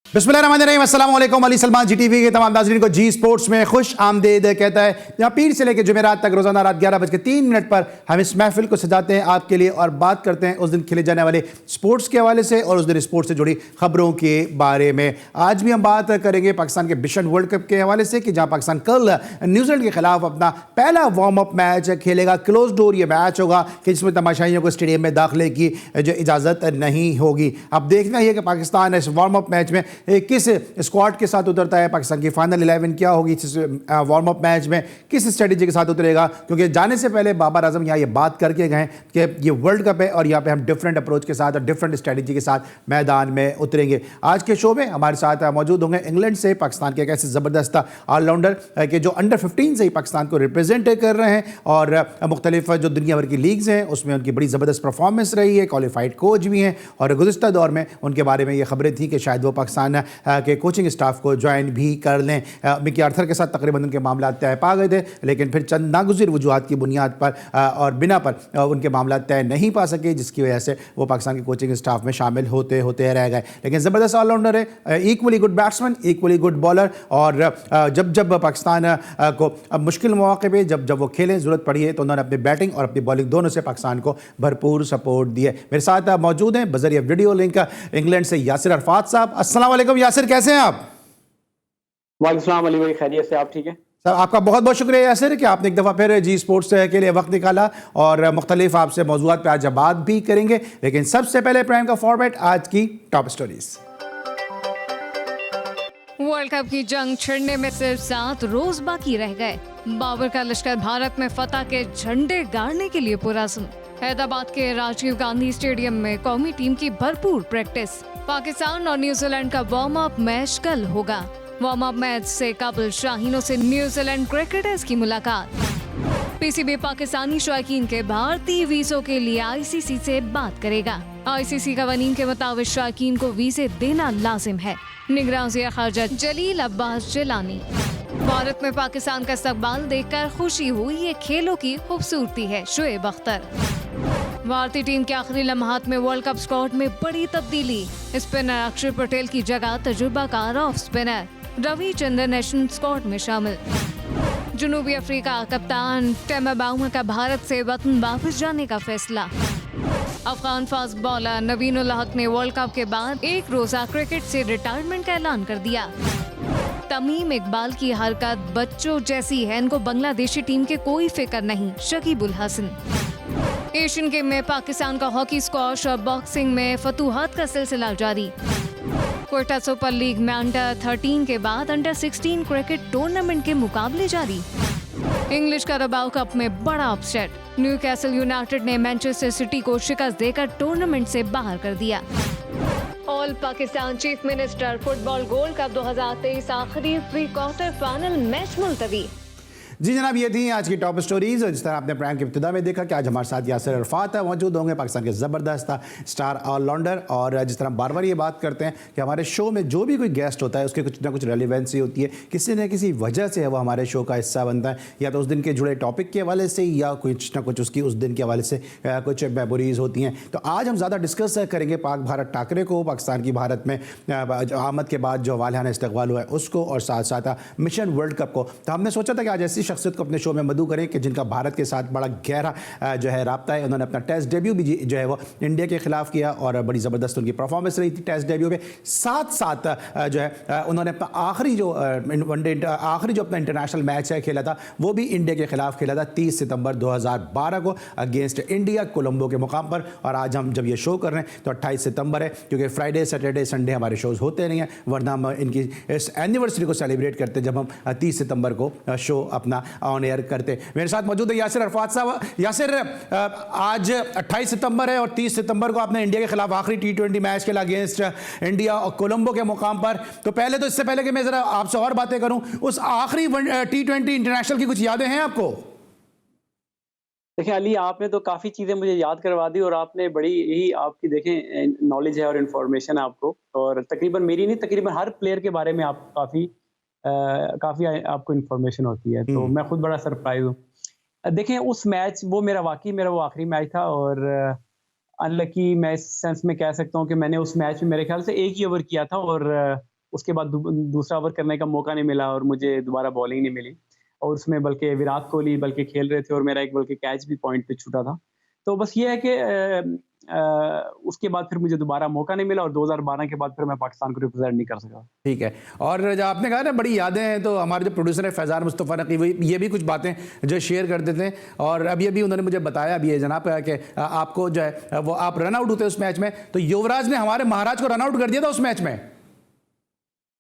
बिस्मिल्लाहिर्रहमानिर्रहीम, अस्सलाम वालेकुम। अली सलमान GTV के तमाम नाज़रीन को जी स्पोर्ट्स में खुश आमदीद कहता है। यहाँ पीर से लेकर जुमेरात तक रोज़ाना रात 11:03 पर हम इस महफिल को सजाते हैं आपके लिए और बात करते हैं उस दिन खेले जाने वाले स्पोर्ट्स के हवाले से और उस दिन स्पोर्ट्स से जुड़ी खबरों के बारे में। आज भी हम बात करेंगे पाकिस्तान के बिशन वर्ल्ड कप के हवाले से कि जहाँ पाकिस्तान कल न्यूजीलैंड के खिलाफ अपना पहला वार्म अप मैच खेलेगा। क्लोज डोर ये मैच होगा कि जिसमें तमाशाइयों को स्टेडियम में दाखिले की जो इजाज़त नहीं होगी। अब देखना ही है कि पाकिस्तान इस वार्म अप मैच में किस स्क्वाड के साथ उतरता है, पाकिस्तान की फाइनल 11 क्या होगी इस वार्म अप मैच में, किस स्ट्रेटजी के साथ उतरेगा। क्योंकि जाने से पहले बाबर आजम यहाँ ये बात करके गए कि ये वर्ल्ड कप है और यहाँ पे हम डिफरेंट अप्रोच के साथ और डिफरेंट स्ट्रेटजी के साथ मैदान में उतरेंगे। आज के शो में हमारे साथ मौजूद होंगे इंग्लैंड से पाकिस्तान के एक ऐसे ज़बरदस्त ऑलराउंडर के जो अंडर 15 से ही पाकिस्तान को रिप्रेजेंट कर रहे हैं और मुख्तलिफ जो दुनिया भर की लीग्स हैं उसमें उनकी बड़ी ज़बरदस्त परफॉर्मेंस रही है, क्वालिफाइड कोच भी हैं और गुज़िश्ता दौर में उनके बारे में ये खबरें थी कि शायद वो पाकिस्तान के कोचिंग स्टाफ को ज्वाइन भी कर लें। मिकी आर्थर के साथ तकरीबन उनके मामला तय पा गए थे, लेकिन फिर चंद नागुज़िर वजूहात की बुनियाद पर और बिना पर उनके मामला तय नहीं पा सके, जिसकी वजह से वो पाकिस्तान के कोचिंग स्टाफ में शामिल होते होते रह गए। लेकिन ज़बरदस्त ऑलराउंडर है, equally good batsman, equally good bowler और जब पाकिस्तान को अब मुश्किल मौके पर जब वो खेलें ज़रूरत पड़ी है तो उन्होंने अपनी बैटिंग और अपनी बॉलिंग दोनों से पाकिस्तान को भरपूर सपोर्ट दिए। मेरे साथ मौजूद हैं बज़रिया वीडियो लिंक इंग्लैंड से यासिर अरफात साहब। अस्सलाम वालेकुम यासिर, कैसे हैं आप? वालेकुम सलाम अली भाई, खैरियत से, आप ठीक है? सर आपका बहुत बहुत शुक्रिया यासिर कि आपने एक दफ़ा फिर जी स्पोर्ट्स के लिए वक्त निकाला और मुख्तलिफ आपसे मौज़ूआत पर आज बात भी करेंगे। लेकिन सबसे पहले प्राइम का फॉर्मेट, आज की टॉप स्टोरीज। वर्ल्ड कप की जंग छिड़ने में सिर्फ 7 रोज बाकी रह गए। बाबर का लश्कर भारत में फतह के झंडे गाड़ने के लिए पुरज़्म। हैदराबाद के राजीव गांधी स्टेडियम में कौमी टीम की भरपूर प्रैक्टिस। पाकिस्तान और न्यूजीलैंड का वार्म अप मैच कल होगा। वार्म अप मैच से कबल शाहीनों से न्यूजीलैंड क्रिकेटर्स की मुलाकात। PCB पाकिस्तानी शौकीन के भारतीय वीज़ों के लिए ICC से बात करेगा। ICC कवानीन के मुताबिक शौकीन को वीज़े देना लाजिम है। निगरान वज़ीर ख़ारजा जलील अब्बास जिलानी। भारत में पाकिस्तान का इस्तकबाल देखकर खुशी हुई, ये खेलों की खूबसूरती है। शुएब अख्तर। भारतीय टीम के आखिरी लम्हात में वर्ल्ड कप स्क्वाड में बड़ी तब्दीली। स्पिनर अक्षर पटेल की जगह तजुर्बाकार off spinner Ravichandran national squad में शामिल। जनूबी अफ्रीका कप्तान टेमा बाउमा का भारत से वतन वापस जाने का फैसला। अफगान फास्ट बॉलर नवीन उल हक ने वर्ल्ड कप के बाद एक रोजा क्रिकेट से रिटायरमेंट का ऐलान कर दिया। तमीम इकबाल की हरकत बच्चों जैसी है, इनको बांग्लादेशी टीम के कोई फिक्र नहीं। शकीब उल हसन। एशियन गेम में पाकिस्तान का हॉकी, स्क्वॉश और बॉक्सिंग में फतूहात का सिलसिला जारी। कोयटा सुपर लीग में अंडर 13 के बाद अंडर 16 क्रिकेट टूर्नामेंट के मुकाबले जारी। इंग्लिश कैराबाओ कप में बड़ा अपसेट। न्यूकैसल यूनाइटेड ने मैनचेस्टर सिटी को शिकस्त देकर टूर्नामेंट से बाहर कर दिया। All Pakistan chief minister football gold cup 2023 आखिरी प्री क्वार्टर फाइनल मैच मुलतवी। जी जनाब, ये थी आज की टॉप स्टोरीज। जिस तरह आपने प्रोग्राम की इब्तिदा में देखा कि आज हमारे साथ यासिर अरफात मौजूद होंगे, पाकिस्तान के ज़बरदस्त स्टार ऑलराउंडर। और जिस तरह बार बार ये बात करते हैं कि हमारे शो में जो भी कोई गेस्ट होता है उसकी कुछ ना कुछ रेलिवेंसी होती है, किसी न किसी वजह से वो हमारे शो का हिस्सा बनता है, या तो उस दिन के जुड़े टॉपिक के हवाले से या कुछ ना कुछ उसकी उस दिन के हवाले से कुछ मेमोरीज़ होती हैं। तो आज हम ज़्यादा डिस्कस करेंगे पाक भारत टाकरे को, पाकिस्तान की भारत में आमद के बाद जो वालियाना इस्तकबाल हुआ है उसको, और साथ साथ मिशन वर्ल्ड कप को। तो हमने सोचा था कि आज ऐसी शख्सियत को अपने शो में मदऊ करें कि जिनका भारत के साथ बड़ा गहरा जो है राब्ता है। उन्होंने अपना टेस्ट डेब्यू भी जो है वो इंडिया के खिलाफ किया और बड़ी ज़बरदस्त उनकी परफॉर्मेंस रही थी टेस्ट डेब्यू में। साथ साथ जो है उन्होंने अपना आखिरी जो अपना इंटरनेशनल मैच है खेला था वो भी इंडिया के खिलाफ खेला था 30 सितंबर 2012 को अगेंस्ट इंडिया कोलंबो के मुकाम पर। और आज हम जब ये शो कर रहे हैं तो 28 सितंबर है, क्योंकि फ्राइडे सैटरडे संडे हमारे शोज़ होते नहीं हैं, वरना हम इनकी इस एनिवर्सरी को सेलिब्रेट करते जब हम 30 सितंबर को शो अपना ऑन एयर करते। मेरे साथ मौजूद है यासिर अरफात साहब। यासिर, आज 28 सितंबर है और 30 सितंबर को आपने इंडिया के खिलाफ आखिरी T20 मैच खेला अगेंस्ट इंडिया और कोलंबो के मुकाम पर। तो पहले तो इससे पहले कि मैं जरा आपसे और बातें करूं, उस आखिरी T20 इंटरनेशनल की कुछ यादें हैं आपको? देखिए अली, आपने तो काफ़ी चीज़ें मुझे याद करवा दी और आपने बड़ी ही आपकी देखें नॉलेज है और इन्फॉर्मेशन है आपको, और तकरीबन मेरी नहीं तकरीबन हर प्लेयर के बारे में आप काफ़ी आपको इन्फॉर्मेशन होती है। तो मैं खुद बड़ा सरप्राइज हूँ। देखें उस मैच वो वो आखिरी मैच था और अनलकी मैं इस सेंस में कह सकता हूँ कि मैंने उस मैच में मेरे ख्याल से एक ही ओवर किया था और उसके बाद दूसरा ओवर करने का मौका नहीं मिला और मुझे दोबारा बॉलिंग नहीं मिली और उसमें बल्कि विराट कोहली बल्कि खेल रहे थे और मेरा एक बल्कि कैच भी पॉइंट पे छूटा था। तो बस ये है कि उसके बाद फिर मुझे दोबारा मौका नहीं मिला और 2012 के बाद फिर मैं पाकिस्तान को रिप्रेजेंट नहीं कर सका। ठीक है। और जब आपने कहा ना बड़ी यादें हैं, तो हमारे जो प्रोड्यूसर है फैज़ान मुस्तफ़ा नक़वी, वही ये भी कुछ बातें जो शेयर कर देते हैं। और अभी उन्होंने मुझे बताया अभी ये जनाब कि आपको जो है वो आप रन आउट होते उस मैच में, तो युवराज ने हमारे महाराज को रन आउट कर दिया था उस मैच में।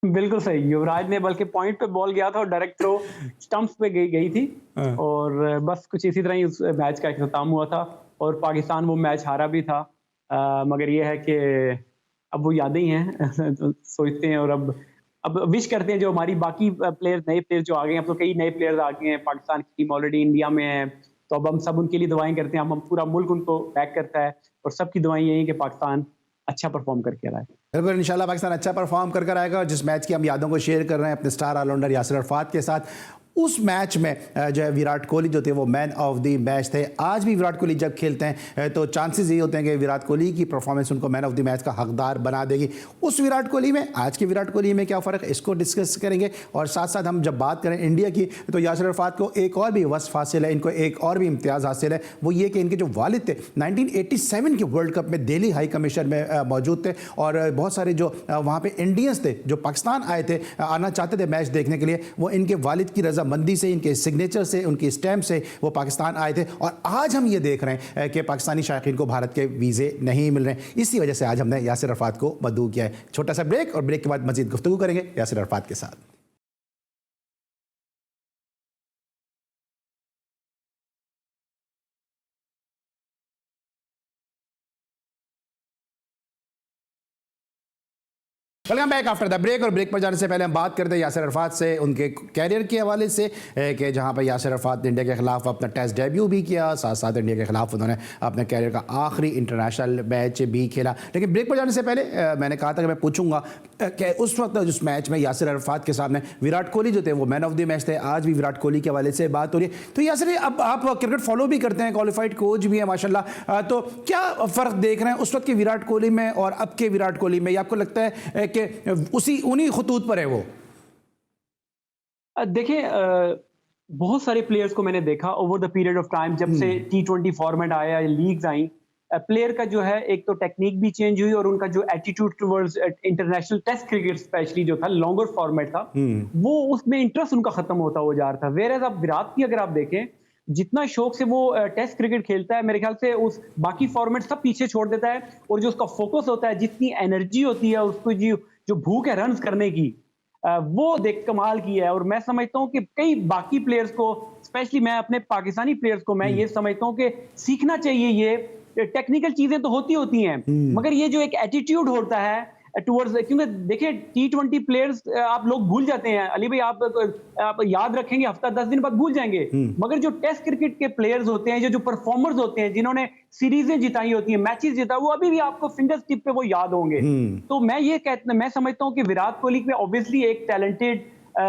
बिल्कुल सही, युवराज ने बल्कि पॉइंट पे बॉल गया था और डायरेक्ट थ्रो स्टंप्स पे गई थी और बस कुछ इसी तरह ही उस मैच का इख्तिताम हुआ था और पाकिस्तान वो मैच हारा भी था। मगर ये है कि अब वो यादें ही हैं तो सोचते हैं और अब विश करते हैं जो हमारी बाकी प्लेयर्स नए प्लेयर्स जो आ गए हैं। अब तो कई नए प्लेयर्स आ गए हैं, पाकिस्तान की टीम ऑलरेडी इंडिया में है, तो अब हम सब उनके लिए दुआएं करते हैं। हम पूरा मुल्क उनको बैक करता है और सबकी दुआएं यही कि पाकिस्तान अच्छा परफॉर्म करके आए। बिल्कुल, इंशाल्लाह पाकिस्तान अच्छा परफॉर्म कर आएगा। जिस मैच की हम यादों को शेयर कर रहे हैं अपने स्टार ऑलराउंडर यासिर अरफात के साथ, उस मैच में जो है विराट कोहली जो थे वो मैन ऑफ द मैच थे। आज भी विराट कोहली जब खेलते हैं तो चांसेस ये होते हैं कि विराट कोहली की परफॉर्मेंस उनको मैन ऑफ द मैच का हकदार बना देगी। उस विराट कोहली में आज के विराट कोहली में क्या फ़र्क है, इसको डिस्कस करेंगे। और साथ साथ हम जब बात करें इंडिया की, तो यासिर अरफात को एक और भी वस्फ हासिल है, इनको एक और भी इम्तियाज़ हासिल है। वो ये कि इनके जो वालिद थे 1987 के वर्ल्ड कप में दिल्ली हाई कमीशन में मौजूद थे और बहुत सारे जो वहाँ पर इंडियंस थे जो पाकिस्तान आए थे, आना चाहते थे मैच देखने के लिए, वो इनके वालिद की रजामंदी से, इनके सिग्नेचर से, उनकी स्टैम्प से वो पाकिस्तान आए थे। और आज हम ये देख रहे हैं कि पाकिस्तानी शायकीन को भारत के वीज़े नहीं मिल रहे हैं। इसी वजह से आज हमने यासिर अरफात को मदऊ किया है। छोटा सा ब्रेक और ब्रेक के बाद मज़ीद गुफ्तगू करेंगे यासिर अरफात के साथ। Welcome back after the break. और ब्रेक पर जाने से पहले हम बात करते हैं यासिर अरफात से, उनके कैरियर के हवाले से कि जहां पर यासिर अरफात ने इंडिया के खिलाफ अपना टेस्ट डेब्यू भी किया, साथ साथ इंडिया के खिलाफ उन्होंने अपने कैरियर का आखिरी इंटरनेशनल मैच भी खेला। लेकिन ब्रेक पर जाने से पहले मैंने कहा था कि मैं पूछूंगा कि उस वक्त जिस मैच में यासिर अरफात के सामने विराट कोहली जो थे वो मैन ऑफ द मैच थे, आज भी विराट कोहली के हवाले से बात हो रही है। तो यासिर, अब आप क्रिकेट फॉलो भी करते हैं, क्वालिफाइड कोच भी है माशाल्लाह, तो क्या फ़र्क देख रहे हैं उस वक्त के विराट कोहली में और अब के विराट कोहली में? या आपको लगता है कि उन्हीं खतूत पर है वो? देखिए, बहुत सारे प्लेयर्स को मैंने देखा over the period of time, जब से T20 फॉर्मेट आया, लीग्स आई, प्लेयर का जो है एक तो टेक्निक भी चेंज हुई और उनका जो attitude towards international test cricket specially जो था, लॉन्गर फॉर्मेट था, वो उसमें इंटरेस्ट उनका खत्म होता हो जा रहा था। वेयर एज अब विराट की अगर आप देखें, जितना शौक से वो टेस्ट क्रिकेट खेलता है, मेरे ख्याल से उस बाकी फॉर्मेट सब पीछे छोड़ देता है और जो उसका फोकस होता है, जितनी एनर्जी होती है, उसको जो भूख है रन्स करने की, वो देख कमाल की है। और मैं समझता हूं कि कई बाकी प्लेयर्स को, स्पेशली मैं अपने पाकिस्तानी प्लेयर्स को मैं ये समझता हूं कि सीखना चाहिए। ये टेक्निकल चीजें तो होती हैं, मगर ये जो एक एटीट्यूड होता है टुवर्ड्स, क्योंकि देखिए T20 प्लेयर्स आप लोग भूल जाते हैं अली भाई, आप याद रखेंगे, हफ्ता 10 दिन बाद भूल जाएंगे, मगर जो टेस्ट क्रिकेट के प्लेयर्स होते हैं, जो परफॉर्मर्स होते हैं, जिन्होंने सीरीजें जिताई होती हैं, मैचेस जिता, वो अभी भी आपको फिंगर टिप पे वो याद होंगे। तो मैं समझता हूं कि विराट कोहली में ऑब्वियसली एक टैलेंटेड,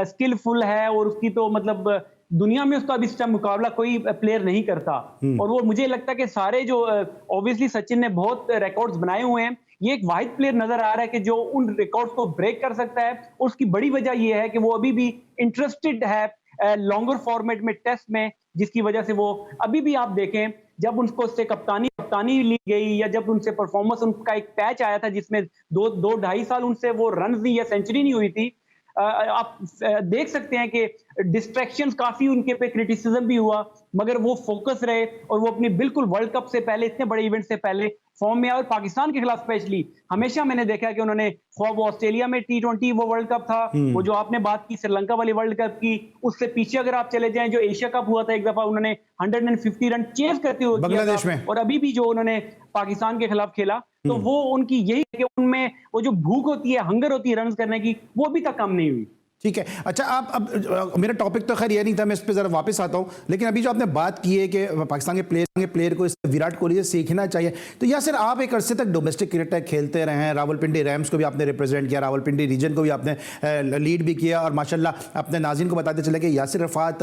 स्किलफुल है और उसकी तो मतलब दुनिया में उसका अभी इस टाइम मुकाबला कोई प्लेयर नहीं करता। और वो मुझे लगता है कि सारे जो ऑब्वियसली सचिन ने बहुत रिकॉर्ड्स बनाए हुए हैं, ये एक वाहिद प्लेयर नजर आ रहा है कि जो उन रिकॉर्ड्स को ब्रेक कर सकता है। और उसकी बड़ी वजह यह है कि वो अभी भी इंटरेस्टेड है लॉन्गर फॉर्मेट में, टेस्ट में, जिसकी वजह से वो अभी भी, आप देखें, जब उनको उससे कप्तानी ली गई या जब उनसे परफॉर्मेंस, उनका एक पैच आया था जिसमें 2-2.5 साल उनसे वो रन नहीं या सेंचुरी नहीं हुई थी, आप देख सकते हैं कि डिस्ट्रैक्शंस काफी उनके पे, क्रिटिसिज्म भी हुआ, मगर वो फोकस रहे और वो अपनी बिल्कुल वर्ल्ड कप से पहले, इतने बड़े इवेंट से पहले फॉर्म में आए। और पाकिस्तान के खिलाफ स्पेशली हमेशा मैंने देखा कि उन्होंने, वो ऑस्ट्रेलिया में T20 वो वर्ल्ड कप था, वो जो आपने बात की श्रीलंका वाली वर्ल्ड कप की, उससे पीछे अगर आप चले जाएं, जो एशिया कप हुआ था एक दफा, उन्होंने 150 रन चेज करते हुए बांग्लादेश में, और अभी भी जो उन्होंने पाकिस्तान के खिलाफ खेला, तो वो उनकी यही है कि उनमें वो जो भूख होती है, हंगर होती है रन करने की, वो अभी तक कम नहीं हुई। ठीक है। अच्छा, आप अब मेरा टॉपिक तो खैर ये नहीं था, मैं इस पे ज़रा वापस आता हूँ, लेकिन अभी जो आपने बात की है कि पाकिस्तान के प्लेयर को विराट कोहली से सीखना चाहिए, तो यासिर आप एक अरसे तक डोमेस्टिक क्रिकेट खेलते रहे हैं, रावलपिंडी रैम्स को भी आपने रिप्रेजेंट किया, रावलपिंडी रीजन को भी आपने लीड भी किया, और माशाल्लाह अपने नाज़रीन को बताते चले कि यासिर रफ़ात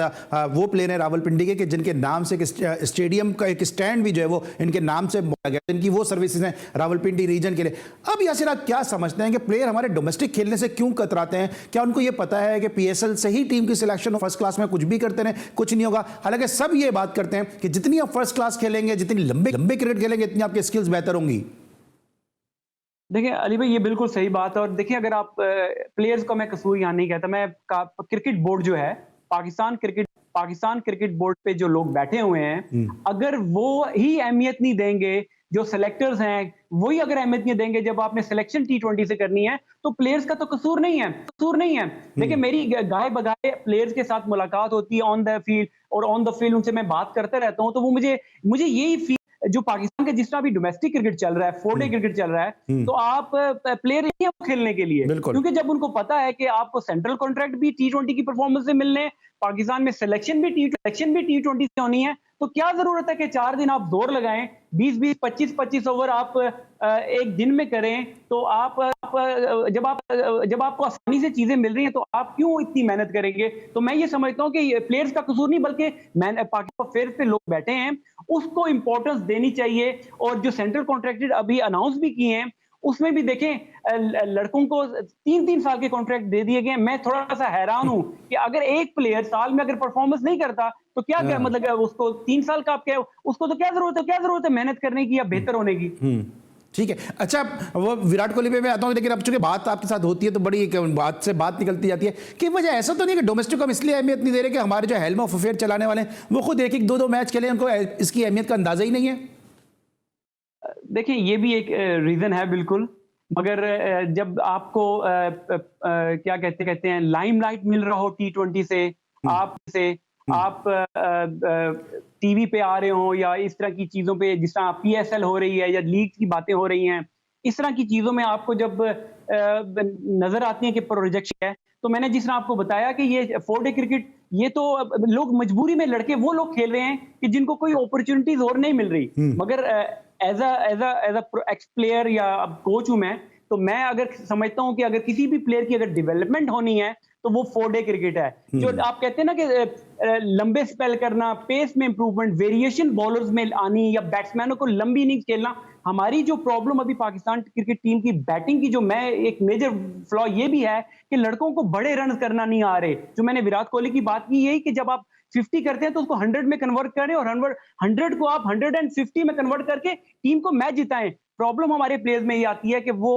वो प्लेयर हैं रावलपिंडी के कि जिनके नाम से स्टेडियम का एक स्टैंड भी जो है वो इनके नाम से बोला गया, जिनकी वो सर्विसेज हैं रावलपिंडी रीजन के लिए। अब यासिर आप क्या समझते हैं कि प्लेयर हमारे डोमेस्टिक खेलने से क्यों कतराते हैं? क्या उनको ये पता है कि पीएसएल से ही टीम की सिलेक्शन फर्स्ट क्लास में कुछ भी करते रहे कुछ नहीं होगा? हालांकि सब ये बात करते हैं कि जितनी आप फर्स्ट क्लास खेलेंगे, जितनी लंबे क्रिकेट खेलेंगे, इतनी आपकी स्किल्स बेहतर होंगी। देखिए अली भाई, ये बिल्कुल सही बात है। और देखिए, अगर आप प्लेयर्स को मैं कसूर यहाँ नहीं कहता, मैं क्रिकेट बोर्ड जो है, पाकिस्तान क्रिकेट बोर्ड पे जो लोग बैठे हुए हैं, अगर वो ही अहमियत नहीं देंगे, जो सिलेक्टर्स हैं वही अगर अहमियत नहीं देंगे जब आपने सिलेक्शन T20 से करनी है, तो प्लेयर्स का तो कसूर नहीं है। देखिए, मेरी गाय बगाए प्लेयर्स के साथ मुलाकात होती है ऑन द फील्ड, और ऑन द फील्ड उनसे मैं बात करता रहता हूं, तो वो मुझे यही फील, जो पाकिस्तान का जिस तरह भी डोमेस्टिक क्रिकेट चल रहा है, 4 डे क्रिकेट चल रहा है, तो आप प्लेयर नहीं है खेलने के लिए, क्योंकि जब उनको पता है कि आपको सेंट्रल कॉन्ट्रैक्ट भी T20 की परफॉर्मेंस से मिलने, पाकिस्तान में सिलेक्शन भी T20 से होनी है, तो क्या जरूरत है कि 4 दिन आप जोर लगाएं, 20-20, 25-25 ओवर आप एक दिन में करें, तो जब आपको आसानी से चीजें मिल रही हैं, तो आप क्यों इतनी मेहनत करेंगे? तो मैं ये समझता हूं कि प्लेयर्स का कसूर नहीं, बल्कि पाकिस्तान अफेयर्स पे लोग बैठे हैं, उसको इंपॉर्टेंस देनी चाहिए। और जो सेंट्रल कॉन्ट्रैक्टेड अभी अनाउंस भी किए हैं, उसमें भी देखें लड़कों को 3-3 साल के कॉन्ट्रैक्ट दे दिए गए। मैं थोड़ा सा हैरान हूं कि अगर एक प्लेयर साल में अगर परफॉर्मेंस नहीं करता, तो क्या मतलब उसको 3 साल का आप क्या, उसको तो क्या जरूरत है मेहनत करने की या बेहतर होने की? ठीक है। अच्छा, वो विराट कोहली पे मैं आता हूँ, लेकिन अब चूंकि बात आपके साथ होती है तो बड़ी बात से बात निकलती जाती है कि वजह ऐसा तो नहीं कि डोमेस्टिक को हम इसलिए अहमियत नहीं दे रहे कि हमारे जो हेल्म ऑफ अफेयर चलाने वाले हैं वो खुद 1-1, 2-2 मैच खेले, उनको इसकी अहमियत का अंदाजा ही नहीं है। देखिए, ये भी एक रीजन है बिल्कुल, मगर जब आपको क्या कहते हैं लाइमलाइट मिल रहा हो T20 से, आप टीवी पे आ रहे हो, या इस तरह की चीजों पे, जिस तरह PSL हो रही है या लीग की बातें हो रही हैं, इस तरह की चीजों में आपको जब नजर आती है कि प्रोजेक्शन है, तो मैंने जिस तरह आपको बताया कि ये 4 डे क्रिकेट, ये तो लोग मजबूरी में लड़के वो लोग खेल रहे हैं कि जिनको कोई अपॉर्चुनिटीज और नहीं मिल रही, मगर एज अ एक्स प्लेयर या अब कोच हूं मैं, तो मैं अगर समझता हूं कि अगर किसी भी प्लेयर की अगर डेवलपमेंट होनी है, तो वो 4 डे क्रिकेट है। जो आप कहते हैं ना कि लंबे स्पेल करना, पेस में इंप्रूवमेंट, वेरिएशन बॉलर्स में आनी, या बैट्समैनों को लंबी इनिंग्स खेलना। हमारी जो प्रॉब्लम अभी पाकिस्तान क्रिकेट टीम की बैटिंग की, जो मैं एक मेजर फ्लॉ ये भी है कि लड़कों को बड़े रन करना नहीं आ रहे। जो मैंने विराट कोहली की बात की, यही कि जब आप 50 करते हैं तो उसको 100 में कन्वर्ट करें, और 100 को आप 150 में कन्वर्ट करके टीम को मैच जिताएं। प्रॉब्लम हमारे प्लेयर्स में ये आती है कि वो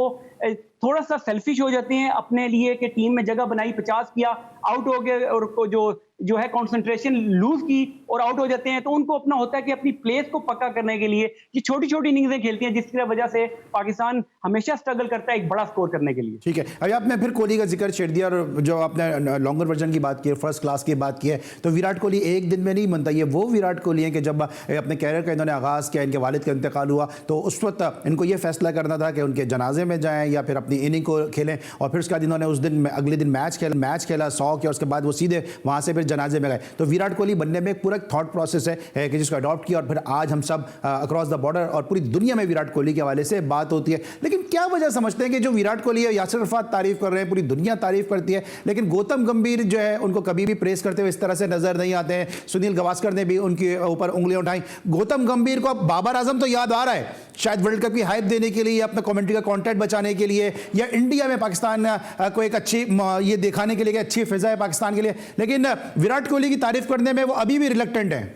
थोड़ा सा सेल्फिश हो जाते हैं अपने लिए, कि टीम में जगह बनाई, 50 किया, आउट हो गए, और जो है कंसंट्रेशन लूज की और आउट हो जाते हैं, तो उनको अपना होता है कि अपनी प्लेस को पक्का करने के लिए ये छोटी-छोटी इनिंग्सें खेलती हैं, जिसकी वजह से पाकिस्तान हमेशा स्ट्रगल करता है एक बड़ा स्कोर करने के लिए। ठीक है। अभी आपने फिर कोहली का जिक्र छेड़ दिया, और जो आपने लॉन्गर वर्जन की बात की है, फर्स्ट क्लास की बात की है, तो विराट कोहली एक दिन में नहीं बनता। ये वो विराट कोहली है कि जब अपने कैरियर का इन्होंने आगाज़ किया, इनके वालिद का इंतकाल हुआ, तो उस वक्त इनको ये फैसला करना था कि उनके जनाजे में जाएं या फिर अपनी इनिंग को खेलें, और फिर उसके बाद इन्होंने उस दिन अगले दिन मैच खेला 100 किया, उसके बाद वो सीधे वहाँ से फिर जनाजे में गए। तो विराट कोहली बनने में एक पूरा थॉट प्रोसेस है कि जिसको अडॉप्ट किया, और फिर आज हम सब अक्रॉस द बॉर्डर और पूरी दुनिया में विराट कोहली के हवाले से बात होती है। लेकिन क्या वजह समझते हैं कि जो विराट कोहली है, यासिर अरफात तारीफ कर रहे हैं, पूरी दुनिया तारीफ करती है, लेकिन गौतम गंभीर जो है उनको कभी भी प्रेस करते हुए इस तरह से नजर नहीं आते हैं। सुनील गावस्कर ने भी उनके ऊपर उंगलियां उठाई। गौतम गंभीर को अब बाबर आजम तो याद आ रहा है, शायद वर्ल्ड कप की हाइप देने के लिए, अपना कमेंट्री का कॉन्टेंट बचाने के लिए, या इंडिया में पाकिस्तान को एक अच्छी ये दिखाने के लिए कि अच्छी फिजा है पाकिस्तान के लिए, लेकिन विराट कोहली की तारीफ करने में वो अभी भी रिलक्टेंट हैं।